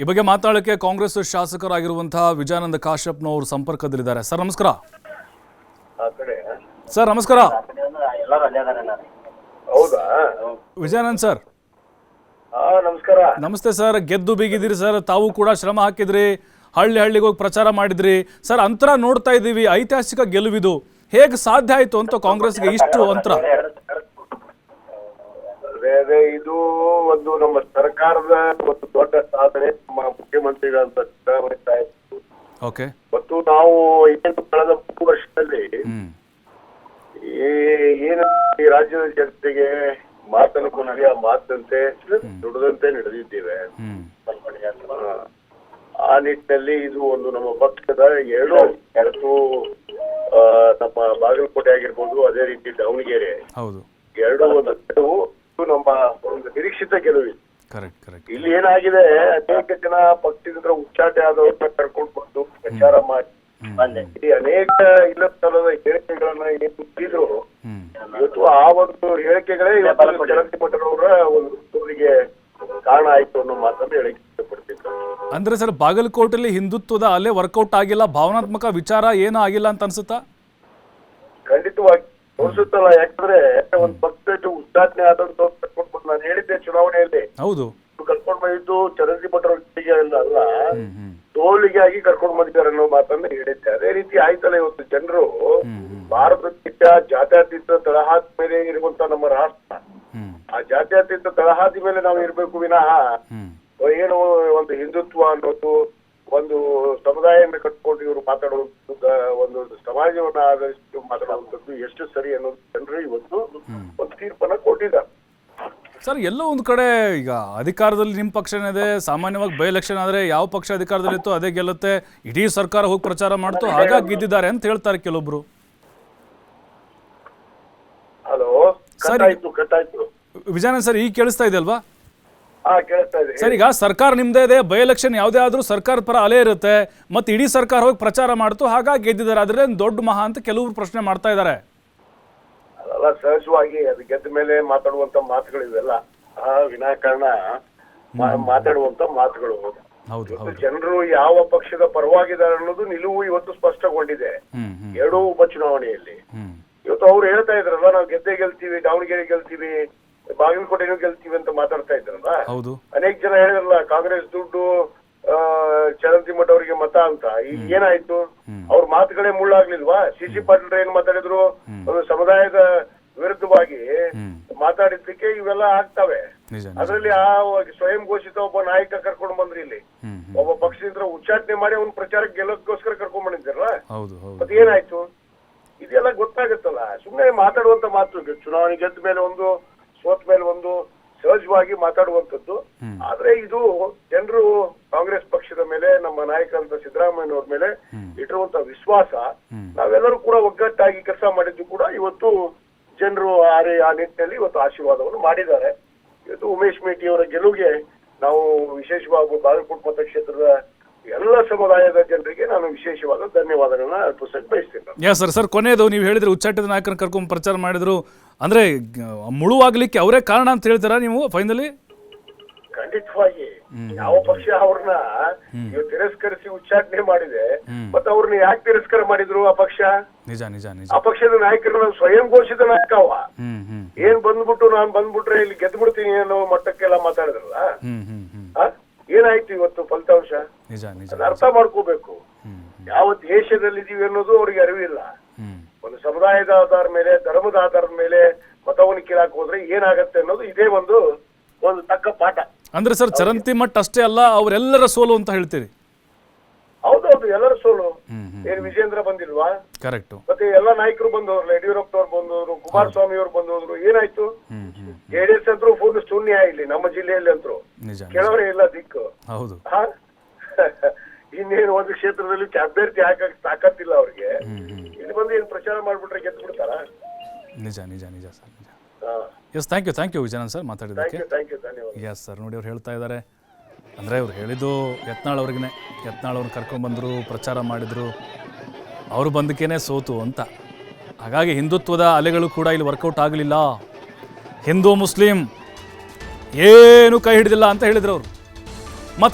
ಈ ಬಗ್ಗೆ ಮಾತಾಡೋಕ್ಕೆ ಕಾಂಗ್ರೆಸ್ ಶಾಸಕರಾಗಿರುವಂತಹ ವಿಜಯಾನಂದ ಕಾಶ್ಯಪ್ನವರು ಸಂಪರ್ಕದಲ್ಲಿದ್ದಾರೆ. ಸರ್ ನಮಸ್ಕಾರ. ಸರ್ ನಮಸ್ಕಾರ. ಹೌದಾ ವಿಜಯಾನಂದ್ ಸರ್ ನಮಸ್ಕಾರ. ನಮಸ್ತೆ ಸರ್. ಗೆದ್ದು ಬೀಗಿದಿರಿ ಸರ್, ತಾವು ಕೂಡ ಶ್ರಮ ಹಾಕಿದ್ರಿ, ಹಳ್ಳಿಗೆ ಹೋಗಿ ಪ್ರಚಾರ ಮಾಡಿದ್ರಿ ಸರ್. ಅಂತರ ನೋಡ್ತಾ ಇದ್ದೀವಿ, ಐತಿಹಾಸಿಕ ಗೆಲುವಿದು. ಹೇಗೆ ಸಾಧ್ಯ ಆಯ್ತು ಅಂತ ಕಾಂಗ್ರೆಸ್ಗೆ ಇಷ್ಟು ಅಂತರ? ಇದು ಒಂದು ನಮ್ಮ ಸರ್ಕಾರದ ಒಂದು ದೊಡ್ಡ ಸಾಧನೆ. ನಮ್ಮ ಮುಖ್ಯಮಂತ್ರಿಗಳಂತ ಸಿದ್ದರಾಮಯ್ಯ ಓಕೆ. ಮತ್ತು ನಾವು ಏನು ಕಳೆದ 3 ವರ್ಷದಲ್ಲಿ ಏನು ಈ ರಾಜ್ಯದ ಜನತೆಗೆ ಮಾತನ್ನು ಕೊನೆಗೆ ಆ ಮಾತಂತೆ ದುಡಿದಂತೆ ನಡೆದಿದ್ದೇವೆ. ಆ ನಿಟ್ಟಿನಲ್ಲಿ ಇದು ಒಂದು ನಮ್ಮ ಪಕ್ಷದ ಎರಡು ನಮ್ಮ ಬಾಗಲಕೋಟೆ ಆಗಿರ್ಬೋದು, ಅದೇ ರೀತಿ ದಾವಣಗೆರೆ, ಎರಡು ಒಂದು ಗೆಲುವು ನಮ್ಮ ಒಂದು ನಿರೀಕ್ಷಿತ ಗೆಲುವು. ಇಲ್ಲಿ ಏನಾಗಿದೆ, ಅನೇಕ ಜನ ಪಕ್ಷದಿಂದ ಉಚ್ಚಾಟೆ ಆದವ್ರನ್ನ ಕರ್ಕೊಂಡು ಬಂದು ಪ್ರಚಾರ ಮಾಡಿ ಅನೇಕ ಇಲ್ಲ ತರದ ಹೇಳಿಕೆಗಳನ್ನ ಏನಿದ್ರು ಇವತ್ತು ಆ ಒಂದು ಹೇಳಿಕೆಗಳೇ ಇವತ್ತು ಜಗತಿ ಮಠರವರ ಒಂದು ಸೋಲಿಗೆ ಕಾರಣ ಆಯ್ತು ಅನ್ನೋ ಮಾತನ್ನು ಹೇಳಿಕೆ ಇಷ್ಟಪಡ್ತಿದ್ರು. ಅಂದ್ರೆ ಸರ್, ಬಾಗಲಕೋಟೆಯಲ್ಲಿ ಹಿಂದುತ್ವದ ಅಲೆ ವರ್ಕೌಟ್ ಆಗಿಲ್ಲ, ಭಾವನಾತ್ಮಕ ವಿಚಾರ ಏನೂ ಆಗಿಲ್ಲ ಅಂತ ಅನ್ಸುತ್ತಾ? ಖಂಡಿತವಾಗಿ ತೋರಿಸುತ್ತಲ್ಲ. ಯಾಕಂದ್ರೆ ಒಂದು ಪಕ್ಷ ಉದ್ಘಾಟನೆ ಆದಂತ ಕರ್ಕೊಂಡು ಬಂದು ನಾನು ಹೇಳಿದ್ದೆ ಚುನಾವಣೆಯಲ್ಲಿ, ಹೌದು, ಕರ್ಕೊಂಡು ಬಂದಿದ್ದು ಚರಂತಿ ಮಠರಿಗೆ ಅಲ್ಲ, ಸೋಲಿಗೆ ಆಗಿ ಕರ್ಕೊಂಡು ಬಂದಿದ್ದಾರೆ ಅನ್ನೋ ಮಾತನ್ನ ಹೇಳಿದ್ದೆ. ಅದೇ ರೀತಿ ಆಯ್ತಲ್ಲ. ಇವತ್ತು ಜನರು ಭಾರತಕ್ಕೆ ಜಾತ್ಯತೀತ ತಳಹಾದಿ ಮೇಲೆ ಇರುವಂತ ನಮ್ಮ ರಾಷ್ಟ್ರ, ಆ ಜಾತ್ಯತೀತ ತಳಹಾದಿ ಮೇಲೆ ನಾವು ಇರ್ಬೇಕು ವಿನಃ ಏನು ಒಂದು ಹಿಂದುತ್ವ ಅನ್ನೋದು ಒಂದು ಸಮುದಾಯವನ್ನು ಕಟ್ಕೊಂಡು ಇವರು ಮಾತಾಡುವಂಥದ್ದು, ಒಂದು ಸಮಾಜವನ್ನ ಆಧರಿಸಿ ಮಾತಾಡುವಂಥದ್ದು ಎಷ್ಟು ಸರಿ ಅನ್ನೋದು ಜನರು ಇವತ್ತು ಒಂದು ತೀರ್ಪನ್ನ ಕೊಟ್ಟಿದ್ದಾರೆ. ಸರ್, ಎಲ್ಲೋ ಒಂದು ಕಡೆ ಈಗ ಅಧಿಕಾರದಲ್ಲಿ ನಿಮ್ಮ ಪಕ್ಷನೇ ಇದೆ. ಸಾಮಾನ್ಯವಾಗಿ ಬೈ ಎಲೆಕ್ಷನ್ ಆದರೆ ಯಾವ ಪಕ್ಷ ಅಧಿಕಾರದಲ್ಲಿತ್ತು ಅದೇ ಗೆಲ್ಲುತ್ತೆ, ಇಡೀ ಸರ್ಕಾರ ಹೋಗಿ ಪ್ರಚಾರ ಮಾಡ್ತು, ಹಾಗಾಗಿ ಗೆದ್ದಿದ್ದಾರೆ ಅಂತ ಹೇಳ್ತಾರೆ ಕೆಲವೊಬ್ರು. ಹಲೋ ಸರ್, ವಿಜಯಾನಂದ್ ಸರ್, ಈಗ ಕೇಳಿಸ್ತಾ ಇದೆ ಅಲ್ವಾ? ಸರ್, ಈಗ ಸರ್ಕಾರ ನಿಮ್ದೇ ಇದೆ, ಬೈ ಎಲೆಕ್ಷನ್ ಯಾವುದೇ ಆದ್ರೂ ಸರ್ಕಾರ ಪರ ಅಲೆ ಇರುತ್ತೆ, ಮತ್ತೆ ಇಡೀ ಸರ್ಕಾರ ಹೋಗಿ ಪ್ರಚಾರ ಮಾಡ್ತು, ಹಾಗಾಗಿ ಗೆದ್ದಿದ್ದಾರೆ, ಅದ್ರೇ ದೊಡ್ಡ ಮಹಾ ಅಂತ ಕೆಲವರು ಪ್ರಶ್ನೆ ಮಾಡ್ತಾ ಇದ್ದಾರೆ. ಅದೆಲ್ಲ ಸಹಜವಾಗಿ ಅದು ಗೆದ್ದ ಮೇಲೆ ಮಾತಾಡುವಂತ ಮಾತುಗಳು ಇವೆಲ್ಲ ವಿನಾಕಾರಣ ಮಾತಾಡುವಂತ ಮಾತುಗಳು. ಜನರು ಯಾವ ಪಕ್ಷದ ಪರವಾಗಿದ್ದಾರೆ ಅನ್ನೋದು ನಿಲುವು ಇವತ್ತು ಸ್ಪಷ್ಟಗೊಂಡಿದೆ ಎರಡೂ ಉಪಚುನಾವಣೆಯಲ್ಲಿ. ಇವತ್ತು ಅವ್ರು ಹೇಳ್ತಾ ಇದ್ರಲ್ಲ, ನಾವು ಗೆದ್ದೇ ಗೆಲ್ತೀವಿ, ದಾವಣಗೆರೆ ಗೆಲ್ತೀವಿ, ಬಾಗಲಕೋಟೆನೂ ಗೆಲ್ತೀವಿ ಅಂತ ಮಾತಾಡ್ತಾ ಇದ್ರಲ್ಲ. ಅನೇಕ ಜನ ಹೇಳಿದ್ರಲ್ಲ, ಕಾಂಗ್ರೆಸ್ ದುಡ್ಡು ಚರಂತಿ ಮಠ ಅವರಿಗೆ ಮತ ಅಂತ. ಈಗ ಏನಾಯ್ತು? ಅವ್ರ ಮಾತುಗಳೇ ಮುಳ್ಳಾಗ್ಲಿಲ್ವಾ? ಸಿ ಪಾಟೀಲ್ ಏನ್ ಮಾತಾಡಿದ್ರು, ಒಂದು ಸಮುದಾಯದ ವಿರುದ್ಧವಾಗಿ ಮಾತಾಡಿದ್ದಕ್ಕೆ ಇವೆಲ್ಲ ಆಗ್ತವೆ. ಅದರಲ್ಲಿ ಆ ಸ್ವಯಂ ಘೋಷಿತ ಒಬ್ಬ ನಾಯಕ ಕರ್ಕೊಂಡು ಬಂದ್ರಿ, ಇಲ್ಲಿ ಒಬ್ಬ ಪಕ್ಷದಿಂದ ಉಚ್ಚಾಟನೆ ಮಾಡಿ ಅವ್ನ ಪ್ರಚಾರಕ್ಕೆ ಗೆಲ್ಲೋದಕ್ಕೋಸ್ಕರ ಕರ್ಕೊಂಡ್ ಬಂದಿದ್ದಾರಲ್ಲ. ಮತ್ತೆ ಏನಾಯ್ತು? ಇದೆಲ್ಲ ಗೊತ್ತಾಗುತ್ತಲ್ಲ. ಸುಮ್ಮನೆ ಮಾತಾಡುವಂತ ಮಾತು, ಚುನಾವಣೆ ಗೆದ್ದ ಮೇಲೆ ಒಂದು, ಸೋತ್ ಮೇಲೆ ಒಂದು, ಸಹಜವಾಗಿ ಮಾತಾಡುವಂಥದ್ದು. ಆದ್ರೆ ಇದು ಜನರು ಕಾಂಗ್ರೆಸ್ ಪಕ್ಷದ ಮೇಲೆ, ನಮ್ಮ ನಾಯಕರಾದ ಸಿದ್ದರಾಮಯ್ಯನವ್ರ ಮೇಲೆ ಇಟ್ಟಿರುವಂತ ವಿಶ್ವಾಸ, ನಾವೆಲ್ಲರೂ ಕೂಡ ಒಗ್ಗಟ್ಟಾಗಿ ಕೆಲಸ ಮಾಡಿದ್ದು ಕೂಡ ಇವತ್ತು ಜನರು ಆ ನಿಟ್ಟಿನಲ್ಲಿ ಇವತ್ತು ಆಶೀರ್ವಾದವನ್ನು ಮಾಡಿದ್ದಾರೆ. ಇವತ್ತು ಉಮೇಶ್ ಮೇಟಿ ಅವರ ಗೆಲುವಿಗೆ ನಾವು ವಿಶೇಷವಾಗಿ ಬಾಗಲಕೋಟೆ ಮತಕ್ಷೇತ್ರದ ಎಲ್ಲ ಸಮುದಾಯದ ಜನರಿಗೆ ನಾನು ವಿಶೇಷವಾದ ಧನ್ಯವಾದಗಳನ್ನ ಅರ್ಪಿಸಕ್ಕೆ ಬಯಸ್ತೇನೆ. ಸರ್, ಕೊನೆಯದು ನೀವು ಹೇಳಿದ್ರೆ ಉಚ್ಚಾಟದ ನಾಯಕರನ್ನ ಕರ್ಕೊಂಡು ಪ್ರಚಾರ ಮಾಡಿದ್ರು ಅಂದ್ರೆ ಮುಳುವಾಗ್ಲಿಕ್ಕೆ ಅವರೇ ಕಾರಣ ಅಂತ ಹೇಳ್ತಾರ ನೀವು ಫೈನಲಿ? ಖಂಡಿತವಾಗಿ ಯಾವ ಪಕ್ಷ ಅವ್ರನ್ನ ತಿರಸ್ಕರಿಸಿ ಉಚ್ಚಾಟನೆ ಮಾಡಿದೆ, ಮತ್ತೆ ಅವ್ರನ್ನ ಯಾಕೆ ತಿರಸ್ಕಾರ ಮಾಡಿದ್ರು ಆ ಪಕ್ಷ? ಆ ಪಕ್ಷದ ನಾಯಕರು ಸ್ವಯಂ ಘೋಷಿತ ನಾಯಕ ಅವ. ಏನ್ ನಾನ್ ಬಂದ್ಬಿಟ್ರೆ ಇಲ್ಲಿ ಗೆದ್ಬಿಡ್ತೀನಿ ಅನ್ನೋ ಮಟ್ಟಕ್ಕೆಲ್ಲ ಮಾತಾಡಿದ್ರಲ್ಲ. ಏನಾಯ್ತು ಇವತ್ತು ಫಲಿತಾಂಶ? ಅರ್ಥ ಮಾಡ್ಕೋಬೇಕು. ಯಾವ ದೇಶದಲ್ಲಿ ಇದೀವಿ ಅನ್ನೋದು ಅವ್ರಿಗೆ ಅರಿವಿಲ್ಲ. ಒಂದು ಸಮುದಾಯದ ಆಧಾರ ಮೇಲೆ, ಧರ್ಮದ ಆಧಾರದ ಮೇಲೆ ಮತವನ್ನು ಕೇಳಕ್ ಹೋದ್ರೆ ಏನಾಗತ್ತೆ ಅನ್ನೋದು ಇದೇ ಒಂದು ತಕ್ಕ ಪಾಠ. ಅಂದ್ರೆ ಸರ್, ಚರಂತಿ ಮಠ ಅಷ್ಟೇ ಅಲ್ಲ, ಅವರೆಲ್ಲರ ಸೋಲು ಅಂತ ಹೇಳ್ತೀರಿ? ಹೌದೌದು, ಎಲ್ಲರ ಸೋಲು. ಏನ್ ವಿಜೇಂದ್ರ ಬಂದಿಲ್ವಾ? ಕರೆಕ್ಟ್. ಮತ್ತೆ ಎಲ್ಲಾ ನಾಯಕರು ಬಂದವ್ರಲ್ಲ, ಯಡಿಯೂರಪ್ಪನವ್ರು ಬಂದವರು, ಕುಮಾರಸ್ವಾಮಿ ಅವ್ರು ಬಂದವರು. ಏನಾಯ್ತು? JDS ಅಂತೂ ಫುಲ್ ಶೂನ್ಯ ಇಲ್ಲಿ ನಮ್ಮ ಜಿಲ್ಲೆಯಲ್ಲಿ ಅಂತೂ ಕೆಲವರೇ ಇಲ್ಲ ದಿಕ್ಕು. ಹೌದು. ಇನ್ನೇನು ಒಂದು ಕ್ಷೇತ್ರದಲ್ಲಿ ಅಭ್ಯರ್ಥಿ ಹಾಕಕ್ ತಾಕತ್ತಿಲ್ಲ ಅವ್ರಿಗೆ. ಇಲ್ಲಿ ಬಂದು ಏನ್ ಪ್ರಚಾರ ಮಾಡ್ಬಿಟ್ರೆ ಗೆದ್ದು ಬಿಡ್ತಾರ? ನಿಜ sir. Yes, thank you Vijayanand sir ಮಾತಾಡಿದ್ದಕ್ಕೆ. ಎಸ್ ಸರ್, ನೋಡಿ ಅವ್ರು ಹೇಳ್ತಾ ಇದ್ದಾರೆ, ಅಂದರೆ ಅವ್ರು ಹೇಳಿದ್ದು ಯತ್ನಾಳ್ ಅವ್ರನ್ನ ಕರ್ಕೊಂಡ್ಬಂದರು, ಪ್ರಚಾರ ಮಾಡಿದರು, ಅವರು ಬಂದಕ್ಕೇನೆ ಸೋತು ಅಂತ. ಹಾಗಾಗಿ ಹಿಂದುತ್ವದ ಅಲೆಗಳು ಕೂಡ ಇಲ್ಲಿ ವರ್ಕೌಟ್ ಆಗಲಿಲ್ಲ, ಹಿಂದೂ ಮುಸ್ಲಿಂ ಏನು ಕೈ ಹಿಡಿದಿಲ್ಲ ಅಂತ ಹೇಳಿದ್ರು ಅವರು.